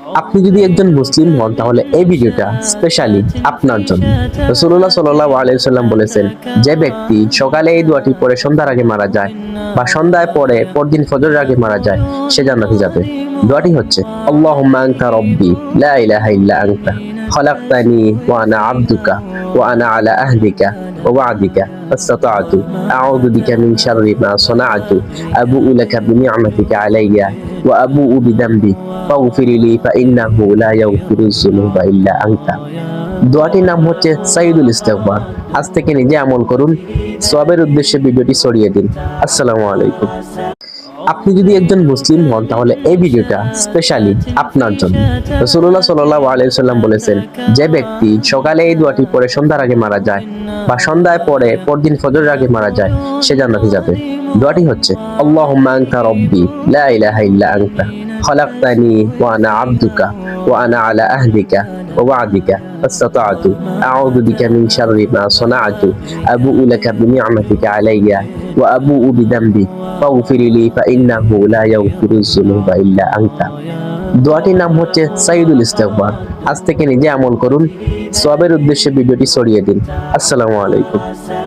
আপনি যদি একজন মুসলিম হন তাহলে এই ভিডিওটা স্পেশালি আপনার জন্য। রাসূলুল্লাহ সাল্লাল্লাহু আলাইহি ওয়াসাল্লাম বলেছেন, যে ব্যক্তি সকালে এই দোয়াটি পড়ে সন্ধ্যার আগে মারা যায় বা সন্ধ্যায় পড়ে পরদিন ফজরের আগে মারা যায়, সে জান্নাতে যাবে। দোয়াটি হচ্ছে, আল্লাহুম্মা আনতা রাব্বি লা ইলাহা ইল্লা আনতা খলাকতানি ওয়া আনা আবদুকা ওয়া আনা আলা আহদিকা ওয়া ওয়া'দিকা ফাসতাতa'তু আউযু বিকা মিন শাররি মা সানা'তু আবুউ লাকা বিনি'মাতিকা আলাইয়া ওয়া আবুউ বিযামবি ফাগফির লি ফাইন্নাহু লা ইয়াগফিরুয যুনুবা ইল্লা আনতা। দোয়াটির নাম হচ্ছে সাইয়্যিদুল ইস্তিগফার। আজ থেকে নিজে আমল করুন, সওয়াবের উদ্দেশ্যে ভিডিওটি ছড়িয়ে দিন। আসসালামু আলাইকুম। আপনি যদি একজন মুসলিম হন তাহলে এই ভিডিওটা স্পেশালি আপনার জন্য। রাসূলুল্লাহ সাল্লাল্লাহু আলাইহি ওয়াসাল্লাম বলেছেন, যে ব্যক্তি সকালে এই দোয়াটি পড়ে সন্ধ্যার আগে মারা যায় বা সন্ধ্যায় পড়ে পরদিন ফজরের আগে মারা যায়, সে জান্নাতে যাবে। দোয়াটি হচ্ছে, আল্লাহুম্মা আনতা রাব্বি লা ইলাহা ইল্লা আনতা খলাকতানি ওয়া আনা আবদুকা ওয়া আনা আলা আহদিকা ওয়া ওয়া'দিকা ফাসতাতa'তু আউযু বিকা মিন শাররি মা সানা'তু আবুউ লাকা বিনি'মাতিকা আলাইয়া ওয়া আবুউ বিযামবি ফাগফির লি ফাইন্নাহু লা ইয়াগফিরুয যুনুবা ইল্লা আনতা। দোয়াটির নাম হচ্ছে সাইয়্যিদুল ইস্তিগফার। আজ থেকে নিজে আমল করুন, সওয়াবের উদ্দেশ্যে ভিডিওটি ছড়িয়ে দিন। আসসালামু আলাইকুম।